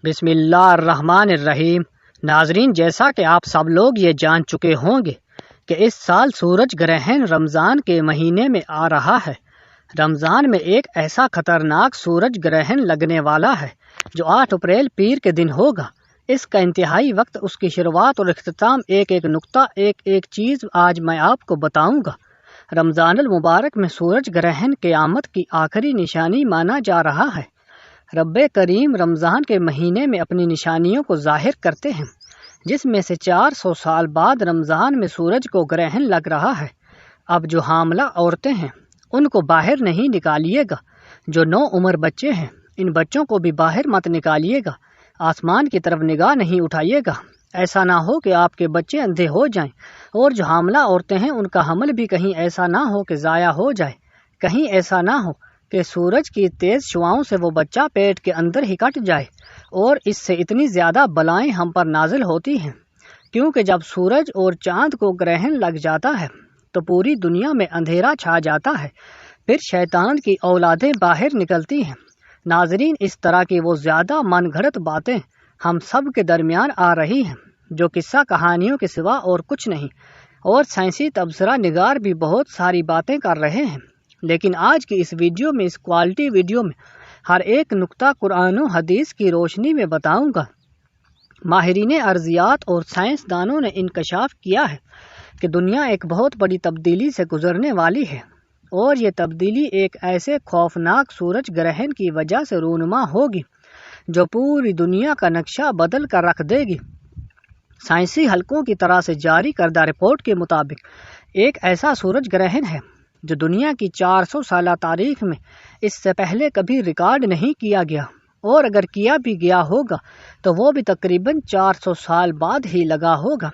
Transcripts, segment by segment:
بسم اللہ الرحمن الرحیم۔ ناظرین، جیسا کہ آپ سب لوگ یہ جان چکے ہوں گے کہ اس سال سورج گرہن رمضان کے مہینے میں آ رہا ہے۔ رمضان میں ایک ایسا خطرناک سورج گرہن لگنے والا ہے جو 8 اپریل پیر کے دن ہوگا۔ اس کا انتہائی وقت، اس کی شروعات اور اختتام، ایک ایک نقطہ، ایک چیز آج میں آپ کو بتاؤں گا۔ رمضان المبارک میں سورج گرہن قیامت کی آخری نشانی مانا جا رہا ہے۔ رب کریم رمضان کے مہینے میں اپنی نشانیوں کو ظاہر کرتے ہیں، جس میں سے 400 سال بعد رمضان میں سورج کو گرہن لگ رہا ہے۔ اب جو حاملہ عورتیں ہیں ان کو باہر نہیں نکالیے گا۔ جو نو عمر بچے ہیں ان بچوں کو بھی باہر مت نکالیے گا۔ آسمان کی طرف نگاہ نہیں اٹھائیے گا، ایسا نہ ہو کہ آپ کے بچے اندھے ہو جائیں۔ اور جو حاملہ عورتیں ہیں ان کا حمل بھی کہیں ایسا نہ ہو کہ ضائع ہو جائے۔ کہیں ایسا نہ ہو کہ سورج کی تیز شعاؤں سے وہ بچہ پیٹ کے اندر ہی کٹ جائے، اور اس سے اتنی زیادہ بلائیں ہم پر نازل ہوتی ہیں، کیونکہ جب سورج اور چاند کو گرہن لگ جاتا ہے تو پوری دنیا میں اندھیرا چھا جاتا ہے، پھر شیطان کی اولادیں باہر نکلتی ہیں۔ ناظرین، اس طرح کی وہ زیادہ من گھڑت باتیں ہم سب کے درمیان آ رہی ہیں جو قصہ کہانیوں کے سوا اور کچھ نہیں، اور سائنسی تبصرہ نگار بھی بہت ساری باتیں کر رہے ہیں، لیکن آج کی اس ویڈیو میں، اس کوالٹی ویڈیو میں، ہر ایک نقطہ قرآن و حدیث کی روشنی میں بتاؤں گا۔ ماہرین ارضیات اور سائنسدانوں نے انکشاف کیا ہے کہ دنیا ایک بہت بڑی تبدیلی سے گزرنے والی ہے، اور یہ تبدیلی ایک ایسے خوفناک سورج گرہن کی وجہ سے رونما ہوگی جو پوری دنیا کا نقشہ بدل کر رکھ دے گی۔ سائنسی حلقوں کی طرح سے جاری کردہ رپورٹ کے مطابق ایک ایسا سورج گرہن ہے جو دنیا کی 400 سالہ تاریخ میں اس سے پہلے کبھی ریکارڈ نہیں کیا گیا، اور اگر کیا بھی گیا ہوگا تو وہ بھی تقریباً 400 سال بعد ہی لگا ہوگا۔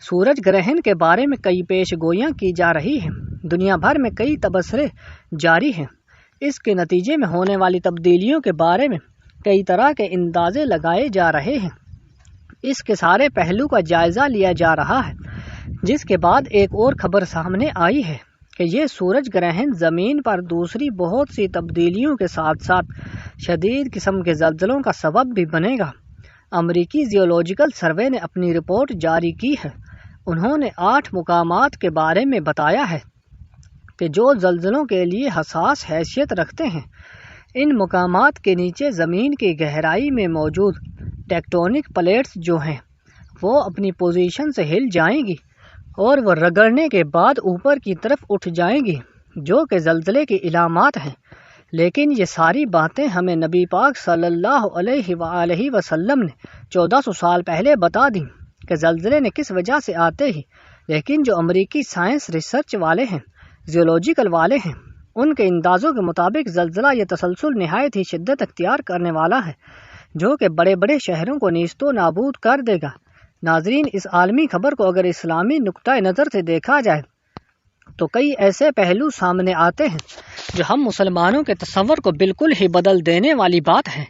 سورج گرہن کے بارے میں کئی پیش گوئیاں کی جا رہی ہیں، دنیا بھر میں کئی تبصرے جاری ہیں۔ اس کے نتیجے میں ہونے والی تبدیلیوں کے بارے میں کئی طرح کے اندازے لگائے جا رہے ہیں۔ اس کے سارے پہلو کا جائزہ لیا جا رہا ہے، جس کے بعد ایک اور خبر سامنے آئی ہے کہ یہ سورج گرہن زمین پر دوسری بہت سی تبدیلیوں کے ساتھ ساتھ شدید قسم کے زلزلوں کا سبب بھی بنے گا۔ امریکی زیولوجیکل سروے نے اپنی رپورٹ جاری کی ہے۔ انہوں نے 8 مقامات کے بارے میں بتایا ہے کہ جو زلزلوں کے لیے حساس حیثیت رکھتے ہیں۔ ان مقامات کے نیچے زمین کی گہرائی میں موجود ٹیکٹونک پلیٹس جو ہیں وہ اپنی پوزیشن سے ہل جائیں گی، اور وہ رگڑنے کے بعد اوپر کی طرف اٹھ جائیں گی، جو کہ زلزلے کی علامات ہیں۔ لیکن یہ ساری باتیں ہمیں نبی پاک صلی اللہ علیہ وآلہ وسلم نے 1400 سال پہلے بتا دیں کہ زلزلے نے کس وجہ سے آتے ہی۔ لیکن جو امریکی سائنس ریسرچ والے ہیں، زیولوجیکل والے ہیں، ان کے اندازوں کے مطابق زلزلہ یہ تسلسل نہایت ہی شدت اختیار کرنے والا ہے جو کہ بڑے بڑے شہروں کو نیست و نابود کر دے گا۔ ناظرین، اس عالمی خبر کو اگر اسلامی نقطہ نظر سے دیکھا جائے تو کئی ایسے پہلو سامنے آتے ہیں جو ہم مسلمانوں کے تصور کو بالکل ہی بدل دینے والی بات ہے،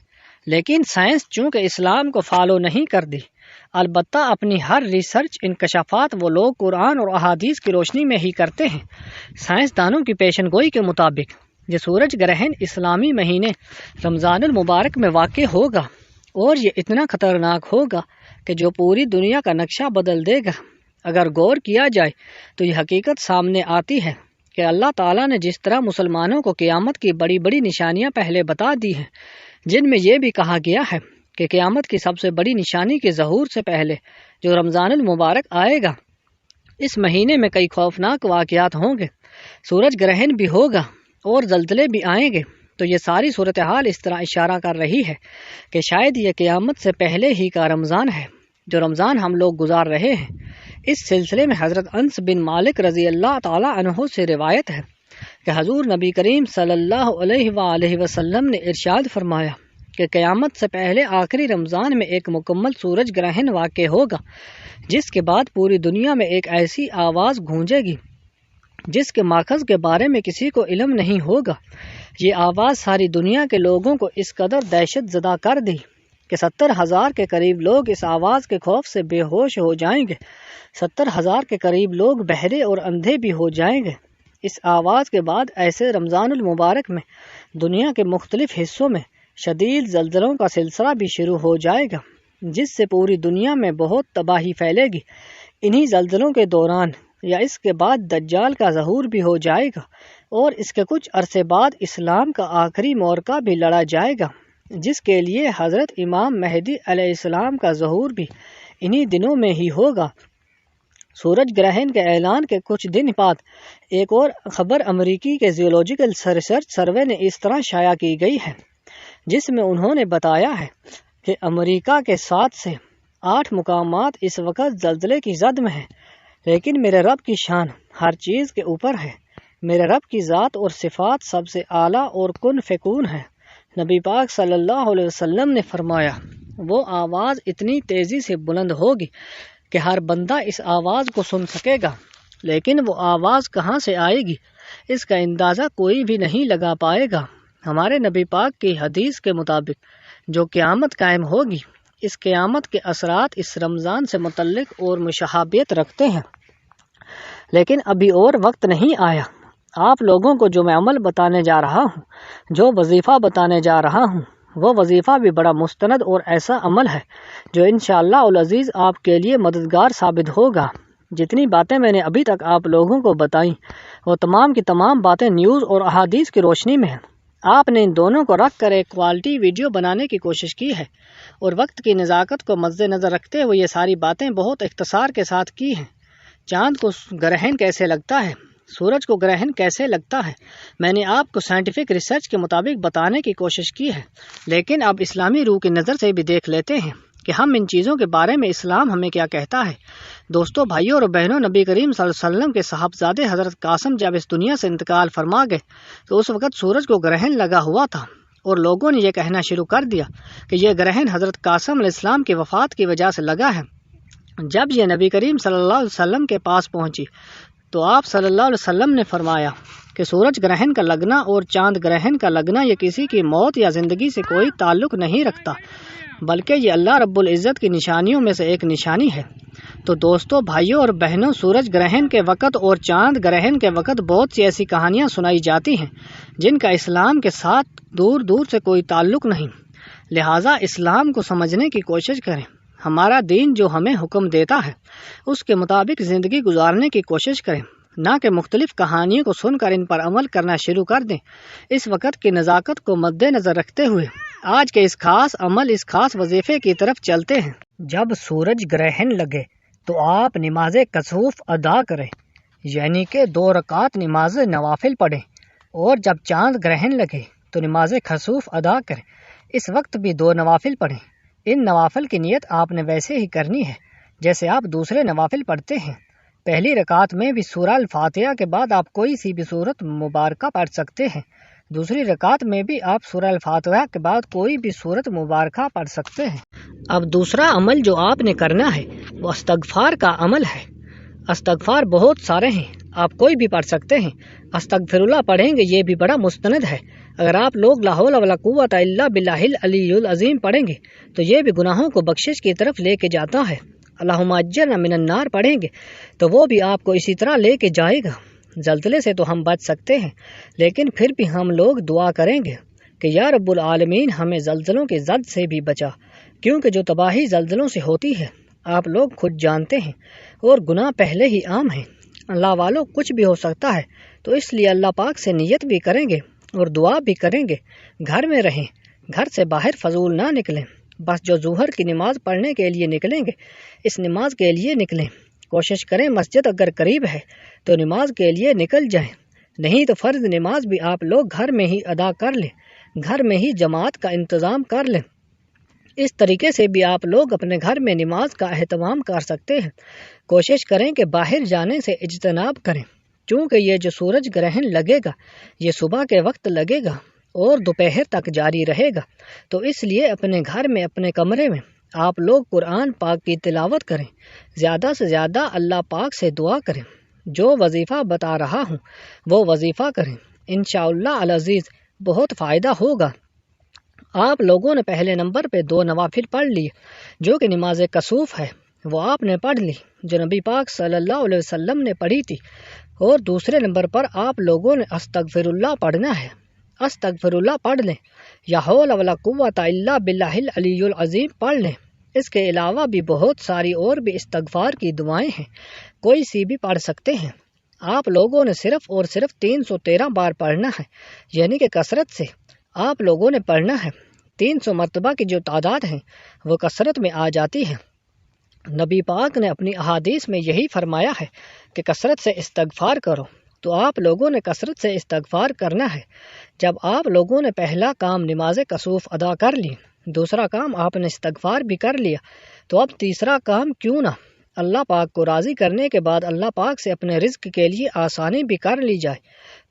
لیکن سائنس چونکہ اسلام کو فالو نہیں کر دی، البتہ اپنی ہر ریسرچ انکشافات وہ لوگ قرآن اور احادیث کی روشنی میں ہی کرتے ہیں۔ سائنسدانوں کی پیشن گوئی کے مطابق یہ سورج گرہن اسلامی مہینے رمضان المبارک میں واقع ہوگا، اور یہ اتنا خطرناک ہوگا کہ جو پوری دنیا کا نقشہ بدل دے گا۔ اگر غور کیا جائے تو یہ حقیقت سامنے آتی ہے کہ اللہ تعالیٰ نے جس طرح مسلمانوں کو قیامت کی بڑی بڑی نشانیاں پہلے بتا دی ہیں، جن میں یہ بھی کہا گیا ہے کہ قیامت کی سب سے بڑی نشانی کے ظہور سے پہلے جو رمضان المبارک آئے گا، اس مہینے میں کئی خوفناک واقعات ہوں گے، سورج گرہن بھی ہوگا اور زلزلے بھی آئیں گے۔ تو یہ ساری صورتحال اس طرح اشارہ کر رہی ہے کہ شاید یہ قیامت سے پہلے ہی کا رمضان ہے جو رمضان ہم لوگ گزار رہے ہیں۔ اس سلسلے میں حضرت انس بن مالک رضی اللہ تعالی عنہ سے روایت ہے کہ حضور نبی کریم صلی اللہ علیہ وآلہ وسلم نے ارشاد فرمایا کہ قیامت سے پہلے آخری رمضان میں ایک مکمل سورج گرہن واقع ہوگا، جس کے بعد پوری دنیا میں ایک ایسی آواز گونجے گی جس کے ماخذ کے بارے میں کسی کو علم نہیں ہوگا۔ یہ آواز ساری دنیا کے لوگوں کو اس قدر دہشت زدہ کر دی کہ 70,000 کے قریب لوگ اس آواز کے خوف سے بے ہوش ہو جائیں گے۔ 70,000 کے قریب لوگ بہرے اور اندھے بھی ہو جائیں گے۔ اس آواز کے بعد ایسے رمضان المبارک میں دنیا کے مختلف حصوں میں شدید زلزلوں کا سلسلہ بھی شروع ہو جائے گا، جس سے پوری دنیا میں بہت تباہی پھیلے گی۔ انہی زلزلوں کے دوران یا اس کے بعد دجال کا ظہور بھی ہو جائے گا، اور اس کے کچھ عرصے بعد اسلام کا آخری معرکہ بھی لڑا جائے گا، جس کے لیے حضرت امام مہدی علیہ السلام کا ظہور بھی انہی دنوں میں ہی ہوگا۔ سورج گرہن کے اعلان کے کچھ دن بعد ایک اور خبر امریکی کے زیولوجیکل ریسرچ سروے نے اس طرح شائع کی گئی ہے، جس میں انہوں نے بتایا ہے کہ امریکہ کے 7 سے 8 مقامات اس وقت زلزلے کی زد میں ہیں، لیکن میرے رب کی شان ہر چیز کے اوپر ہے۔ میرے رب کی ذات اور صفات سب سے اعلیٰ اور کن فیکون ہے۔ نبی پاک صلی اللہ علیہ وسلم نے فرمایا، وہ آواز اتنی تیزی سے بلند ہوگی کہ ہر بندہ اس آواز کو سن سکے گا، لیکن وہ آواز کہاں سے آئے گی اس کا اندازہ کوئی بھی نہیں لگا پائے گا۔ ہمارے نبی پاک کی حدیث کے مطابق جو قیامت قائم ہوگی، اس قیامت کے اثرات اس رمضان سے متعلق اور مشابہت رکھتے ہیں، لیکن ابھی اور وقت نہیں آیا۔ آپ لوگوں کو جو میں عمل بتانے جا رہا ہوں، جو وظیفہ بتانے جا رہا ہوں، وہ وظیفہ بھی بڑا مستند اور ایسا عمل ہے جو انشاءاللہ العزیز آپ کے لیے مددگار ثابت ہوگا۔ جتنی باتیں میں نے ابھی تک آپ لوگوں کو بتائیں، وہ تمام کی تمام باتیں نیوز اور احادیث کی روشنی میں ہیں۔ آپ نے ان دونوں کو رکھ کر ایک کوالٹی ویڈیو بنانے کی کوشش کی ہے، اور وقت کی نزاکت کو مد نظر رکھتے ہوئے یہ ساری باتیں بہت اختصار کے ساتھ کی ہیں۔ چاند کو گرہن کیسے لگتا ہے، سورج کو گرہن کیسے لگتا ہے، میں نے آپ کو سائنٹیفک ریسرچ کے مطابق بتانے کی کوشش کی ہے، لیکن اب اسلامی روح کی نظر سے بھی دیکھ لیتے ہیں کہ ہم ان چیزوں کے بارے میں اسلام ہمیں کیا کہتا ہے۔ دوستو، بھائیوں اور بہنوں، نبی کریم صلی اللہ علیہ وسلم کے صاحبزادے حضرت قاسم جب اس دنیا سے انتقال فرما گئے تو اس وقت سورج کو گرہن لگا ہوا تھا، اور لوگوں نے یہ کہنا شروع کر دیا کہ یہ گرہن حضرت قاسم علیہ السلام کی وفات کی وجہ سے لگا ہے۔ جب یہ نبی کریم صلی اللہ علیہ وسلم کے پاس پہنچی تو آپ صلی اللہ علیہ وسلم نے فرمایا کہ سورج گرہن کا لگنا اور چاند گرہن کا لگنا یہ کسی کی موت یا زندگی سے کوئی تعلق نہیں رکھتا، بلکہ یہ اللہ رب العزت کی نشانیوں میں سے ایک نشانی ہے۔ تو دوستو، بھائیوں اور بہنوں، سورج گرہن کے وقت اور چاند گرہن کے وقت بہت سی ایسی کہانیاں سنائی جاتی ہیں جن کا اسلام کے ساتھ دور دور سے کوئی تعلق نہیں، لہٰذا اسلام کو سمجھنے کی کوشش کریں۔ ہمارا دین جو ہمیں حکم دیتا ہے اس کے مطابق زندگی گزارنے کی کوشش کریں، نہ کہ مختلف کہانیوں کو سن کر ان پر عمل کرنا شروع کر دیں۔ اس وقت کی نزاکت کو مد نظر رکھتے ہوئے آج کے اس خاص عمل، اس خاص وظیفے کی طرف چلتے ہیں۔ جب سورج گرہن لگے تو آپ نماز کسوف ادا کریں، یعنی کہ 2 رکعت نماز نوافل پڑھیں، اور جب چاند گرہن لگے تو نماز کسوف ادا کریں، اس وقت بھی 2 نوافل پڑھیں۔ ان نوافل کی نیت آپ نے ویسے ہی کرنی ہے جیسے آپ دوسرے نوافل پڑھتے ہیں۔ پہلی رکعت میں بھی سورہ الفاتحہ کے بعد آپ کوئی سی بھی سورت مبارکہ پڑھ سکتے ہیں، دوسری رکعت میں بھی آپ سورہ الفاتحہ کے بعد کوئی بھی سورت مبارکہ پڑھ سکتے ہیں۔ اب دوسرا عمل جو آپ نے کرنا ہے وہ استغفار کا عمل ہے۔ استغفار بہت سارے ہیں، آپ کوئی بھی پڑھ سکتے ہیں۔ استغفر اللہ پڑھیں گے، یہ بھی بڑا مستند ہے۔ اگر آپ لوگ لا حول ولا قوت الا باللہ العلی العظیم پڑھیں گے تو یہ بھی گناہوں کو بخشش کی طرف لے کے جاتا ہے۔ اللہم اجرنا من النار پڑھیں گے تو وہ بھی آپ کو اسی طرح لے کے جائے گا۔ زلزلے سے تو ہم بچ سکتے ہیں، لیکن پھر بھی ہم لوگ دعا کریں گے کہ یا رب العالمین ہمیں زلزلوں کے زد سے بھی بچا، کیونکہ جو تباہی زلزلوں سے ہوتی ہے آپ لوگ خود جانتے ہیں، اور گناہ پہلے ہی عام ہیں۔ اللہ والوں، کچھ بھی ہو سکتا ہے، تو اس لیے اللہ پاک سے نیت بھی کریں گے اور دعا بھی کریں گے۔ گھر میں رہیں، گھر سے باہر فضول نہ نکلیں، بس جو ظہر کی نماز پڑھنے کے لیے نکلیں گے اس نماز کے لیے نکلیں۔ کوشش کریں مسجد اگر قریب ہے تو نماز کے لیے نکل جائیں، نہیں تو فرض نماز بھی آپ لوگ گھر میں ہی ادا کر لیں، گھر میں ہی جماعت کا انتظام کر لیں۔ اس طریقے سے بھی آپ لوگ اپنے گھر میں نماز کا اہتمام کر سکتے ہیں۔ کوشش کریں کہ باہر جانے سے اجتناب کریں، چونکہ یہ جو سورج گرہن لگے گا یہ صبح کے وقت لگے گا اور دوپہر تک جاری رہے گا، تو اس لیے اپنے گھر میں، اپنے کمرے میں آپ لوگ قرآن پاک کی تلاوت کریں، زیادہ سے زیادہ اللہ پاک سے دعا کریں، جو وظیفہ بتا رہا ہوں وہ وظیفہ کریں، انشاءاللہ العزیز بہت فائدہ ہوگا۔ آپ لوگوں نے پہلے نمبر پہ 2 نوافل پڑھ لی جو کہ نماز کسوف ہے، وہ آپ نے پڑھ لی جو نبی پاک صلی اللہ علیہ وسلم نے پڑھی تھی، اور دوسرے نمبر پر آپ لوگوں نے استغفر اللہ پڑھنا ہے۔ استغفر اللہ پڑھ لیں یا حول ولا قوت الا باللہ العلی العظیم پڑھ لیں۔ اس کے علاوہ بھی بہت ساری اور بھی استغفار کی دعائیں ہیں، کوئی سی بھی پڑھ سکتے ہیں۔ آپ لوگوں نے صرف اور صرف 313 بار پڑھنا ہے، یعنی کہ کثرت سے آپ لوگوں نے پڑھنا ہے۔ 300 مرتبہ کی جو تعداد ہے وہ کثرت میں آ جاتی ہے۔ نبی پاک نے اپنی احادیث میں یہی فرمایا ہے کہ کثرت سے استغفار کرو، تو آپ لوگوں نے کثرت سے استغفار کرنا ہے۔ جب آپ لوگوں نے پہلا کام نماز کسوف ادا کر لی، دوسرا کام آپ نے استغفار بھی کر لیا، تو اب تیسرا کام کیوں نہ اللہ پاک کو راضی کرنے کے بعد اللہ پاک سے اپنے رزق کے لیے آسانی بھی کر لی جائے،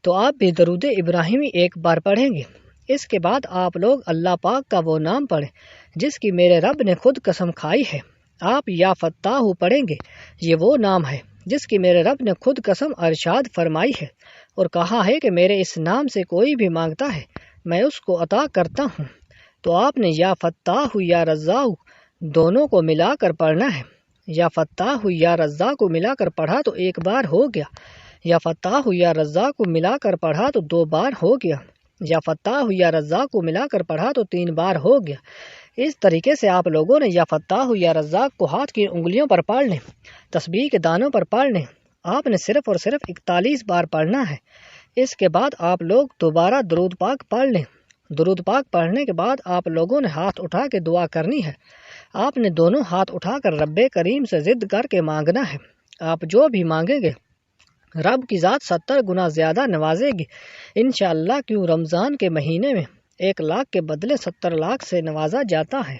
تو آپ بھی درود ابراہیمی ایک بار پڑھیں گے۔ اس کے بعد آپ لوگ اللہ پاک کا وہ نام پڑھیں جس کی میرے رب نے خود قسم کھائی ہے۔ آپ یا فتاح پڑھیں گے، یہ وہ نام ہے جس کی میرے رب نے خود قسم ارشاد فرمائی ہے اور کہا ہے کہ میرے اس نام سے کوئی بھی مانگتا ہے میں اس کو عطا کرتا ہوں۔ تو آپ نے یا فتاح یا رزاق دونوں کو ملا کر پڑھنا ہے۔ یا فتاح یا رزاق کو ملا کر پڑھا تو ایک بار ہو گیا، یا فتاح یا رزاق کو ملا کر پڑھا تو 2 بار ہو گیا، یا فتاح یا رزاق کو ملا کر پڑھا تو 3 بار ہو گیا۔ اس طریقے سے آپ لوگوں نے یا فتاح یا رزاق کو ہاتھ کی انگلیوں پر پڑھ لیں، تسبیح کے دانوں پر پڑھ لیں۔ آپ نے صرف اور صرف 41 بار پڑھنا ہے۔ اس کے بعد آپ لوگ دوبارہ درود پاک پڑھ لیں۔ درود پاک پڑھنے کے بعد آپ لوگوں نے ہاتھ اٹھا کے دعا کرنی ہے۔ آپ نے دونوں ہاتھ اٹھا کر رب کریم سے ضد کر کے مانگنا ہے۔ آپ جو بھی مانگیں گے رب کی ذات 70 گنا زیادہ نوازے گی انشاءاللہ، کیوں رمضان کے مہینے میں 1 لاکھ کے بدلے 70 لاکھ سے نوازا جاتا ہے۔